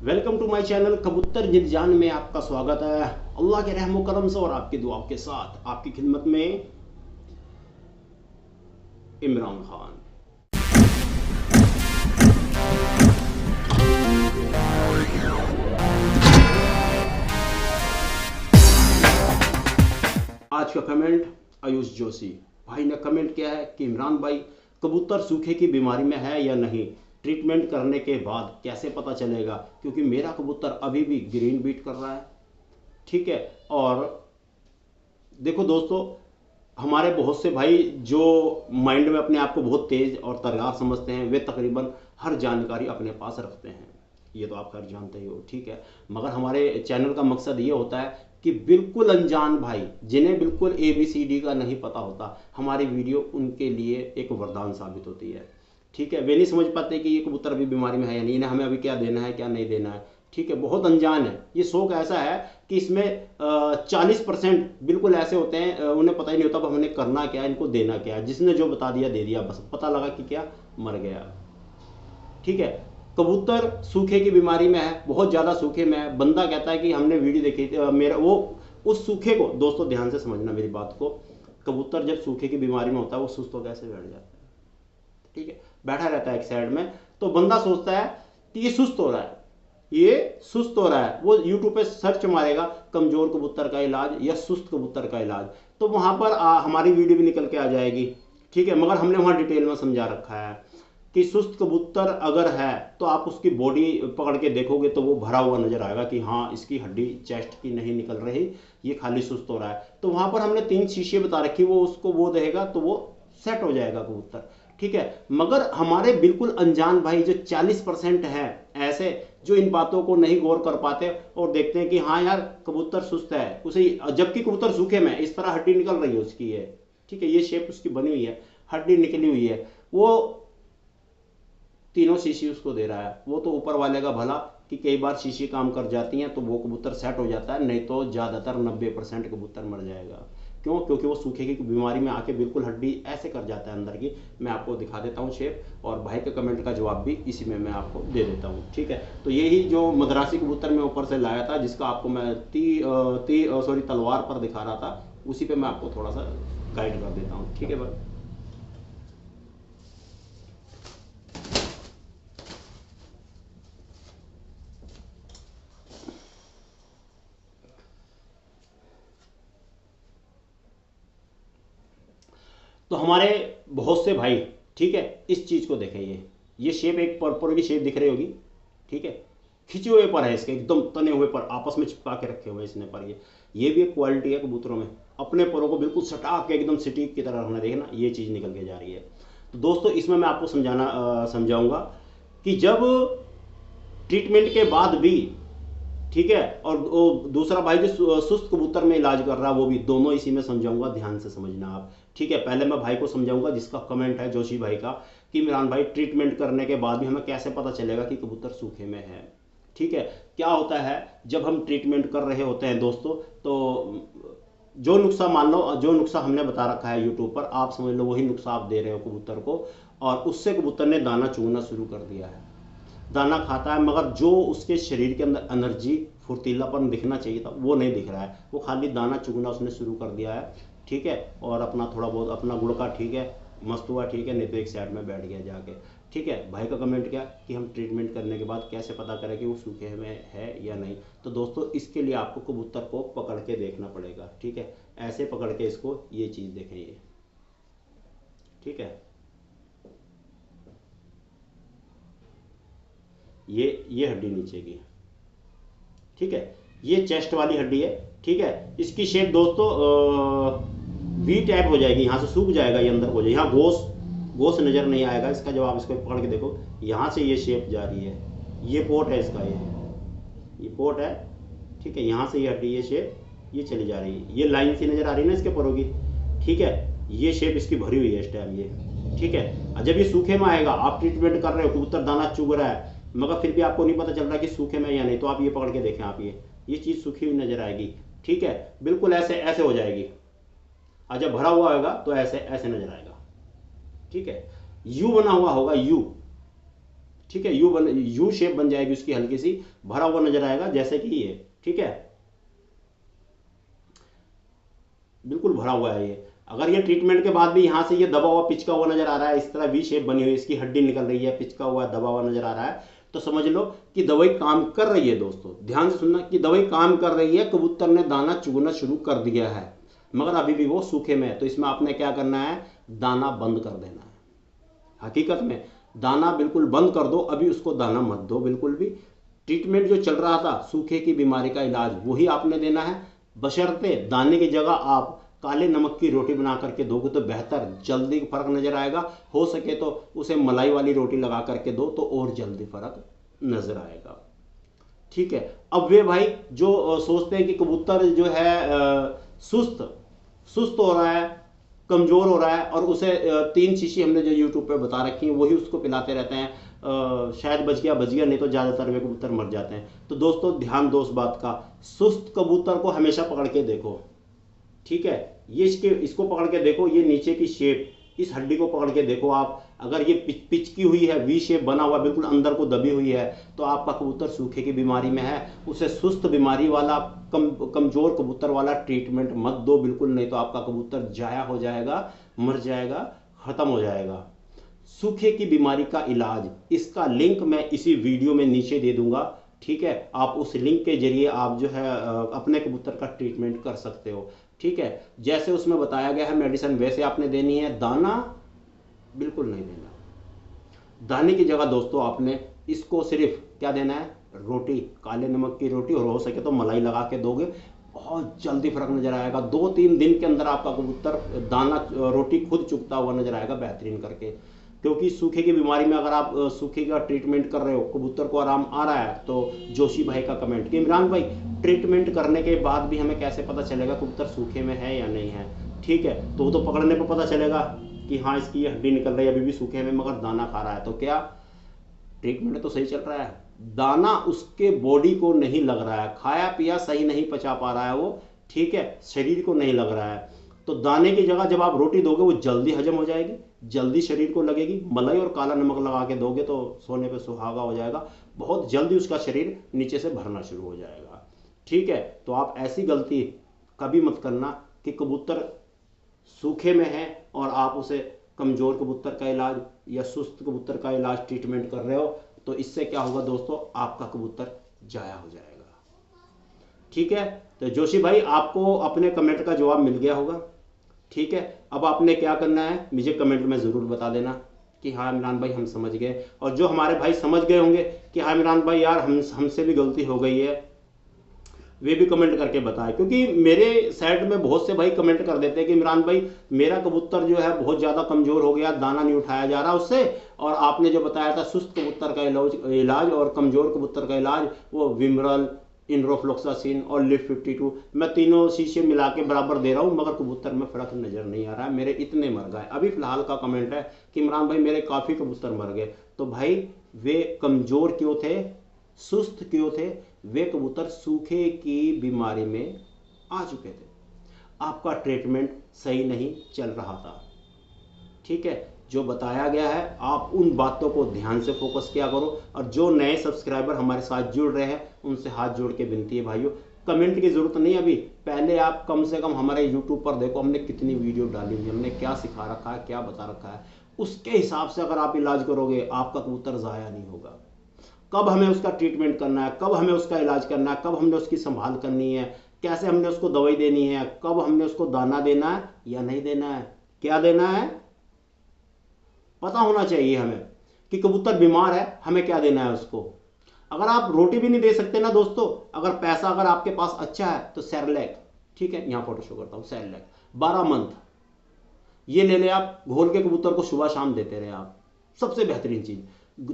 Welcome to my channel कबूतर जिद जान में आपका स्वागत है। अल्लाह के रहमो करम से और आपकी दुआओं के साथ आपकी खिदमत में इमरान खान। आज का कमेंट आयुष जोशी भाई ने कमेंट किया है कि इमरान भाई, कबूतर सूखे की बीमारी में है या नहीं, ट्रीटमेंट करने के बाद कैसे पता चलेगा, क्योंकि मेरा कबूतर अभी भी ग्रीन बीट कर रहा है। ठीक है। और देखो दोस्तों, हमारे बहुत से भाई जो माइंड में अपने आप को बहुत तेज और तर्रार समझते हैं, वे तकरीबन हर जानकारी अपने पास रखते हैं। ये तो आप खैर जानते ही हो। ठीक है। मगर हमारे चैनल का मकसद ये होता है कि बिल्कुल अनजान भाई, जिन्हें बिल्कुल ABCD का नहीं पता होता, हमारी वीडियो उनके लिए एक वरदान साबित होती है। ठीक है। वे नहीं समझ पाते कि ये कबूतर अभी बीमारी में है या नहीं, इन्हें हमें अभी क्या देना है क्या नहीं देना है। ठीक है। बहुत अनजान है। ये शौक ऐसा है कि इसमें 40% बिल्कुल ऐसे होते हैं, उन्हें पता ही नहीं होता हमने करना क्या है, इनको देना क्या है। जिसने जो बता दिया दे दिया, बस पता लगा कि क्या मर गया। ठीक है। कबूतर सूखे की बीमारी में है, बहुत ज़्यादा सूखे में है। बंदा कहता है कि हमने वीडियो देखी थी, मेरा वो उस सूखे को, दोस्तों ध्यान से समझना मेरी बात को, कबूतर जब सूखे की बीमारी में होता है वो सुस्त होकर कैसे बैठ जाता है। ठीक है। बैठा रहता है एक साइड में, तो बंदा सोचता है कि ये सुस्त हो रहा है, ये सुस्त हो रहा है। वो यूट्यूब पे सर्च मारेगा कमजोर कबूतर का इलाज या सुस्त कबूतर का इलाज, तो वहां पर हमारी वीडियो भी निकल के आ जाएगी। ठीक है। मगर हमने वहां डिटेल में समझा रखा है कि सुस्त कबूतर अगर है तो आप उसकी बॉडी पकड़ के देखोगे तो वो भरा हुआ नजर आएगा कि हाँ इसकी हड्डी चेस्ट की नहीं निकल रही, ये खाली सुस्त हो रहा है। तो वहां पर हमने 3 शीशे बता रखी, वो उसको वो देगा तो वो सेट हो जाएगा कबूतर। ठीक है। मगर हमारे बिल्कुल अनजान भाई जो 40% है ऐसे, जो इन बातों को नहीं गौर कर पाते और देखते हैं कि हाँ यार कबूतर सुस्त है उसे, जबकि कबूतर सूखे में इस तरह हड्डी निकल रही है उसकी है। ठीक है। ये शेप उसकी बनी हुई है, हड्डी निकली हुई है, वो तीनों शीशी उसको दे रहा है। वो तो ऊपर वाले का भला कि कई बार शीशी काम कर जाती हैं तो वो कबूतर सेट हो जाता है, नहीं तो ज़्यादातर 90% कबूतर मर जाएगा। क्यों? क्योंकि वो सूखे की बीमारी में आके बिल्कुल हड्डी ऐसे कर जाता है अंदर की। मैं आपको दिखा देता हूँ शेप, और भाई के कमेंट का जवाब भी इसी में मैं आपको दे देता हूँ। ठीक है। तो यही जो मद्रासी कबूतर मैं ऊपर से लाया था, जिसका आपको मैं तलवार पर दिखा रहा था, उसी पे मैं आपको थोड़ा सा गाइड कर देता हूँ। ठीक है भाई। तो हमारे बहुत से भाई, ठीक है, इस चीज को देखें। ये शेप एक पर्पल की शेप दिख रही होगी। ठीक है। खिंचे हुए पर है इसके, एकदम तने हुए पर आपस में चिपका के रखे हुए इसने पर। ये भी एक क्वालिटी है कबूतरों में, अपने परों को बिल्कुल सटा के एकदम सटीक की तरह रखना। देखना ये चीज निकल के जा रही है। तो दोस्तों इसमें मैं आपको समझाऊंगा कि जब ट्रीटमेंट के बाद भी, ठीक है, और वो दूसरा भाई जो सुस्त कबूतर में इलाज कर रहा है वो भी, दोनों इसी में समझाऊंगा, ध्यान से समझना आप। ठीक है। पहले मैं भाई को समझाऊंगा जिसका कमेंट है जोशी भाई का, कि इमरान भाई ट्रीटमेंट करने के बाद भी हमें कैसे पता चलेगा कि कबूतर सूखे में है। ठीक है। क्या होता है जब हम ट्रीटमेंट कर रहे होते हैं दोस्तों, तो जो नुस्खा, मान लो जो नुस्खा हमने बता रखा है यूट्यूब पर, आप समझ लो वही नुस्खा आप दे रहे हो कबूतर को, और उससे कबूतर ने दाना चुगना शुरू कर दिया है, दाना खाता है, मगर जो उसके शरीर के अंदर एनर्जी, फुर्तीलापन दिखना चाहिए था वो नहीं दिख रहा है। वो खाली दाना चुगना उसने शुरू कर दिया है। ठीक है। और अपना थोड़ा बहुत अपना गुड़का, ठीक है, मस्त हुआ, ठीक है, नहीं तो एक साइड में बैठ गया जाके। ठीक है। भाई का कमेंट क्या कि हम ट्रीटमेंट करने के बाद कैसे पता करें कि वो सूखे में है या नहीं। तो दोस्तों इसके लिए आपको कबूतर को पकड़ के देखना पड़ेगा। ठीक है। ऐसे पकड़ के इसको ये चीज़ देखें ये। ठीक है। ये हड्डी नीचे की। ठीक है। ये चेस्ट वाली हड्डी है। ठीक है। इसकी शेप दोस्तों वी टाइप हो जाएगी, यहाँ से सूख जाएगा, ये अंदर हो जाएगा, यहाँ गोश गोश नजर नहीं आएगा इसका। जब आप इसको पकड़ के देखो, यहाँ से ये शेप जा रही है, ये पोर्ट है इसका, ये पोर्ट है। ठीक है। यहाँ से ये हड्डी, ये शेप ये चली जा रही है, ये लाइन सी नजर आ रही है ना इसके परों की। ठीक है। ये शेप इसकी भरी हुई है इस टाइम ये। ठीक है। और जब ये सूखे में आएगा, आप ट्रीटमेंट कर रहे हो, कबूतर दाना चुग रहा है, मगर फिर भी आपको नहीं पता चल रहा कि सूखे में या नहीं, तो आप ये पकड़ के देखें, आप ये चीज़ सूखी हुई नजर आएगी। ठीक है। बिल्कुल ऐसे ऐसे हो जाएगी, और जब भरा हुआ होगा तो ऐसे ऐसे नजर आएगा। ठीक है। यू बना हुआ होगा, यू। ठीक है, यू शेप बन जाएगी उसकी, हल्की सी भरा हुआ नजर आएगा जैसे कि ये, ठीक है, बिल्कुल भरा हुआ है ये। अगर ये ट्रीटमेंट के बाद भी यहाँ से ये दबा हुआ पिचका हुआ नजर आ रहा है, इस तरह वी शेप बनी हुई, इसकी हड्डी निकल रही है, पिचका हुआ दबा हुआ नजर आ रहा है, तो समझ लो कि दवाई काम कर रही है। दोस्तों ध्यान से सुनना कि दवाई काम कर रही है, कबूतर ने दाना चुगना शुरू कर दिया है, मगर अभी भी वो सूखे में है। तो इसमें आपने क्या करना है, दाना बंद कर देना है। हकीकत में दाना बिल्कुल बंद कर दो, अभी उसको दाना मत दो बिल्कुल भी। ट्रीटमेंट जो चल रहा था सूखे की बीमारी का इलाज, वही आपने देना है, बशर्ते दाने की जगह आप काले नमक की रोटी बना करके दोगे तो बेहतर, जल्दी फर्क नजर आएगा। हो सके तो उसे मलाई वाली रोटी लगा करके दो तो और जल्दी फर्क नजर आएगा। ठीक है, अब वे भाई जो सोचते हैं कि कबूतर जो है सुस्त सुस्त हो रहा है, कमजोर हो रहा है, और उसे 3 शीशी हमने जो यूट्यूब पे बता रखी है वही उसको पिलाते रहते हैं, शायद बच गया नहीं तो ज़्यादातर वे कबूतर मर जाते हैं। तो दोस्तों ध्यान दो उस बात का, सुस्त कबूतर को हमेशा पकड़ के देखो। ठीक है, ये इसको पकड़ के देखो, ये नीचे की शेप, इस हड्डी को पकड़ के देखो आप, अगर ये पिचकी हुई है, वी शेप बना हुआ बिल्कुल अंदर को दबी हुई है, तो आपका कबूतर सूखे की बीमारी में है। उसे सुस्त बीमारी वाला, कमजोर कबूतर वाला ट्रीटमेंट मत दो बिल्कुल, नहीं तो आपका कबूतर जाया हो जाएगा, मर जाएगा, खत्म हो जाएगा। सूखे की बीमारी का इलाज, इसका लिंक मैं इसी वीडियो में नीचे दे दूंगा। ठीक है, आप उस लिंक के जरिए आप जो है अपने कबूतर का ट्रीटमेंट कर सकते हो। ठीक है, जैसे उसमें बताया गया है मेडिसिन वैसे आपने देनी है, दाना बिल्कुल नहीं देना। दाने की जगह दोस्तों आपने इसको सिर्फ क्या देना है, रोटी, काले नमक की रोटी, और हो सके तो मलाई लगा के दोगे, बहुत जल्दी फर्क नजर आएगा। 2-3 दिन के अंदर आपका कबूतर दाना रोटी खुद चुगता हुआ नजर आएगा बेहतरीन करके। क्योंकि सूखे की बीमारी में अगर आप सूखे का ट्रीटमेंट कर रहे हो, कबूतर को आराम आ रहा है, तो जोशी भाई का कमेंट कि इमरान भाई ट्रीटमेंट करने के बाद भी हमें कैसे पता चलेगा कबूतर सूखे में है या नहीं है। ठीक है, तो वो तो पकड़ने पर पता चलेगा कि हाँ इसकी हड्डी निकल रही है, अभी भी सूखे में मगर दाना खा रहा है, तो क्या ट्रीटमेंट तो सही चल रहा है, दाना उसके बॉडी को नहीं लग रहा है, खाया पिया सही नहीं पचा पा रहा है वो। ठीक है, शरीर को नहीं लग रहा है, तो दाने की जगह जब आप रोटी दोगे वो जल्दी हजम हो जाएगी, जल्दी शरीर को लगेगी। मलाई और काला नमक लगा के दोगे तो सोने पे सुहागा हो जाएगा, बहुत जल्दी उसका शरीर नीचे से भरना शुरू हो जाएगा। ठीक है, तो आप ऐसी गलती कभी मत करना कि कबूतर सूखे में है और आप उसे कमजोर कबूतर का इलाज या सुस्त कबूतर का इलाज ट्रीटमेंट कर रहे हो, तो इससे क्या होगा दोस्तों, आपका कबूतर जाया हो जाएगा। ठीक है, तो जोशी भाई आपको अपने कमेंट का जवाब मिल गया होगा। ठीक है, अब आपने क्या करना है मुझे कमेंट में ज़रूर बता देना कि हाँ इमरान भाई हम समझ गए, और जो हमारे भाई समझ गए होंगे कि हाँ इमरान भाई यार हमसे भी गलती हो गई है, वे भी कमेंट करके बताएं। क्योंकि मेरे साइड में बहुत से भाई कमेंट कर देते हैं कि इमरान भाई मेरा कबूतर जो है बहुत ज़्यादा कमज़ोर हो गया, दाना नहीं उठाया जा रहा उससे, और आपने जो बताया था सुस्त कबूतर का इलाज और कमज़ोर कबूतर का इलाज, वो विमरल, इनरोफ्लोक्सासिन और लिफ 52, मैं तीनों शीशे मिला के बराबर दे रहा हूँ, मगर कबूतर में फ़र्क नज़र नहीं आ रहा है, मेरे इतने मर गए। अभी फ़िलहाल का कमेंट है कि इमरान भाई मेरे काफ़ी कबूतर मर गए। तो भाई वे कमज़ोर क्यों थे, सुस्त क्यों थे, वे कबूतर सूखे की बीमारी में आ चुके थे, आपका ट्रीटमेंट सही नहीं चल रहा था। ठीक है, जो बताया गया है आप उन बातों को ध्यान से फोकस किया करो, और जो नए सब्सक्राइबर हमारे साथ जुड़ रहे हैं उनसे हाथ जोड़ के विनती है भाइयों, कमेंट की जरूरत नहीं अभी, पहले आप कम से कम हमारे यूट्यूब पर देखो हमने कितनी वीडियो डाली हुई, हमने क्या सिखा रखा है, क्या बता रखा है, उसके हिसाब से अगर आप इलाज करोगे आपका कबूतर ज़ाया नहीं होगा। कब हमें उसका ट्रीटमेंट करना है, कब हमें उसका इलाज करना है, कब हमने उसकी संभाल करनी है, कैसे हमने उसको दवाई देनी है, कब हमने उसको दाना देना है या नहीं देना है, क्या देना है, पता होना चाहिए हमें कि कबूतर बीमार है हमें क्या देना है उसको। अगर आप रोटी भी नहीं दे सकते ना दोस्तों, अगर पैसा अगर आपके पास अच्छा है तो सेरेलैक, ठीक है यहाँ फोटो शो करता हूँ, सेरेलैक 12 मंथ ये ले ले आप, घोल के कबूतर को सुबह शाम देते रहे आप, सबसे बेहतरीन चीज़।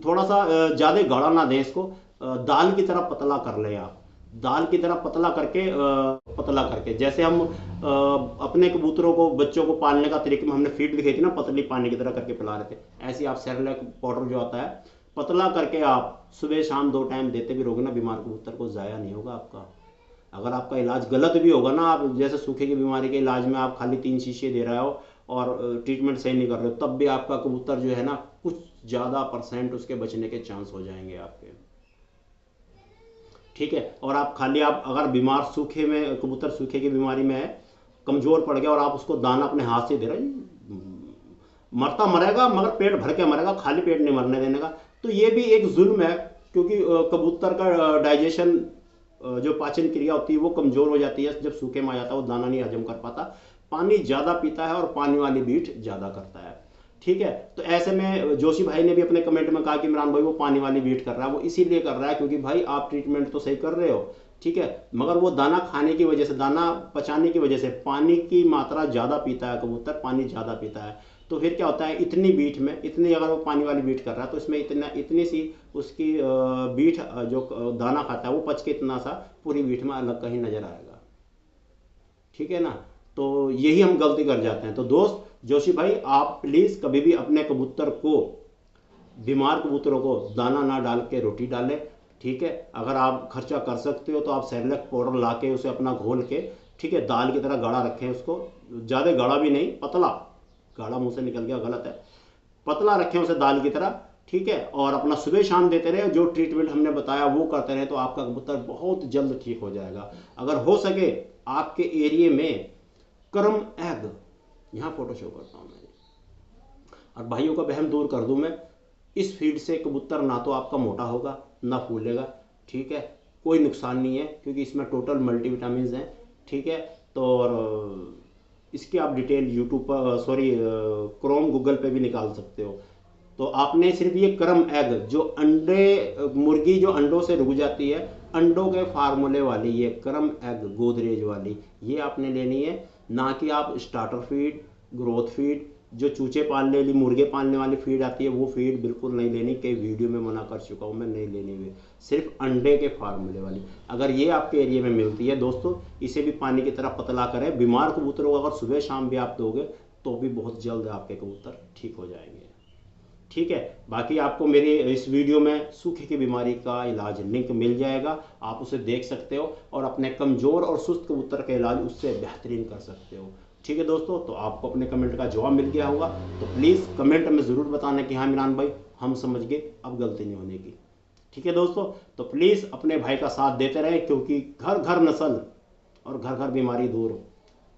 थोड़ा सा ज़्यादा गाढ़ा ना दें इसको, दाल की तरह पतला कर लें आप, दाल की तरह पतला करके जैसे हम अपने कबूतरों को, बच्चों को पालने का तरीके में हमने फीड दिखाई थी ना, पतली पानी की तरह करके पिला रहे थे, ऐसे ही आप सेरेलैक पाउडर जो आता है पतला करके आप सुबह शाम 2 टाइम देते भी रहोगे ना, बीमार कबूतर को ज़ाया नहीं होगा आपका। अगर आपका इलाज गलत भी होगा ना, आप जैसे सूखे की बीमारी के इलाज में आप खाली 3 शीशे दे रहे हो और ट्रीटमेंट सही नहीं कर रहे हो, तब भी आपका कबूतर जो है ना कुछ ज़्यादा % उसके बचने के चांस हो जाएंगे आपके। ठीक है, और आप खाली आप अगर बीमार सूखे में, कबूतर सूखे की बीमारी में है, कमज़ोर पड़ गया और आप उसको दाना अपने हाथ से दे रहे हैं, मरता मरेगा मगर पेट भर के मरेगा, खाली पेट नहीं मरने देने का। तो ये भी एक जुल्म है, क्योंकि कबूतर का डाइजेशन, जो पाचन क्रिया होती है वो कमज़ोर हो जाती है जब सूखे में आ जाता है, वो दाना नहीं हजम कर पाता, पानी ज़्यादा पीता है और पानी वाली बीट ज़्यादा करता है। ठीक है, तो ऐसे में जोशी भाई ने भी अपने कमेंट में कहा कि इमरान भाई वो पानी वाली बीट कर रहा है, वो इसीलिए कर रहा है क्योंकि भाई आप ट्रीटमेंट तो सही कर रहे हो, ठीक है, मगर वो दाना खाने की वजह से, दाना पचाने की वजह से पानी की मात्रा ज़्यादा पीता है, कबूतर पानी ज़्यादा पीता है। तो फिर क्या होता है, इतनी बीट में, इतनी अगर वो पानी वाली बीट कर रहा है तो इसमें इतनी सी उसकी बीट, जो दाना खाता है वो पच के इतना सा पूरी बीट में अलग कहीं नजर आएगा। ठीक है ना, तो यही हम गलती कर जाते हैं। तो दोस्त जोशी भाई, आप प्लीज़ कभी भी अपने कबूतर को, बीमार कबूतरों को दाना ना डाल के रोटी डालें। ठीक है, अगर आप खर्चा कर सकते हो तो आप सेरेलैक पाउडर ला के उसे अपना घोल के, ठीक है, दाल की तरह गाढ़ा रखें उसको, ज़्यादा गाढ़ा भी नहीं, पतला, गाढ़ा मुंह से निकल गया गलत है, पतला रखें उसे दाल की तरह। ठीक है, और अपना सुबह शाम देते रहे, जो ट्रीटमेंट हमने बताया वो करते रहे, तो आपका कबूतर बहुत जल्द ठीक हो जाएगा। अगर हो सके आपके एरिए में करम एग, यहाँ फोटो शो करता हूँ मैं, और भाइयों का वहम दूर कर दूँ मैं, इस फीड से कबूतर ना तो आपका मोटा होगा ना फूलेगा। ठीक है, कोई नुकसान नहीं है क्योंकि इसमें टोटल मल्टीविटामिन हैं। ठीक है, तो और इसकी आप डिटेल यूट्यूब पर, सॉरी, क्रोम गूगल पे भी निकाल सकते हो। तो आपने सिर्फ ये करम एग, जो अंडे, मुर्गी जो अंडों से रुक जाती है, अंडों के फार्मूले वाली ये करम एग गोदरेज वाली, ये आपने लेनी है, ना कि आप स्टार्टर फीड, ग्रोथ फीड, जो चूचे पालने वाली, मुर्गे पालने वाली फीड आती है वो फीड बिल्कुल नहीं लेनी। कई वीडियो में मना कर चुका हूँ मैं, नहीं लेनी हुई, सिर्फ अंडे के फार्मूले वाली। अगर ये आपके एरिया में मिलती है दोस्तों, इसे भी पानी की तरह पतला करें। बीमार कबूतरों को अगर सुबह शाम भी आप दोगे तो भी बहुत जल्द आपके कबूतर ठीक हो जाएंगे। ठीक है, बाकी आपको मेरे इस वीडियो में सूखे की बीमारी का इलाज लिंक मिल जाएगा, आप उसे देख सकते हो और अपने कमज़ोर और सुस्त कबूतर का इलाज उससे बेहतरीन कर सकते हो। ठीक है दोस्तों, तो आपको अपने कमेंट का जवाब मिल गया होगा, तो प्लीज़ कमेंट में ज़रूर बताना कि हाँ इमरान भाई हम समझ गए, अब गलती नहीं होने की। ठीक है दोस्तों, तो प्लीज़ अपने भाई का साथ देते रहें, क्योंकि घर घर नस्ल और घर घर बीमारी दूर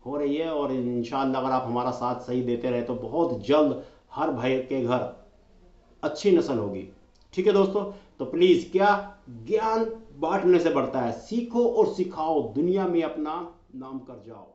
हो रही है, और इंशाअल्लाह अगर आप हमारा साथ सही देते रहे तो बहुत जल्द हर भाई के घर अच्छी नस्ल होगी। ठीक है दोस्तों, तो प्लीज़, क्या ज्ञान बांटने से बढ़ता है, सीखो और सिखाओ, दुनिया में अपना नाम कर जाओ।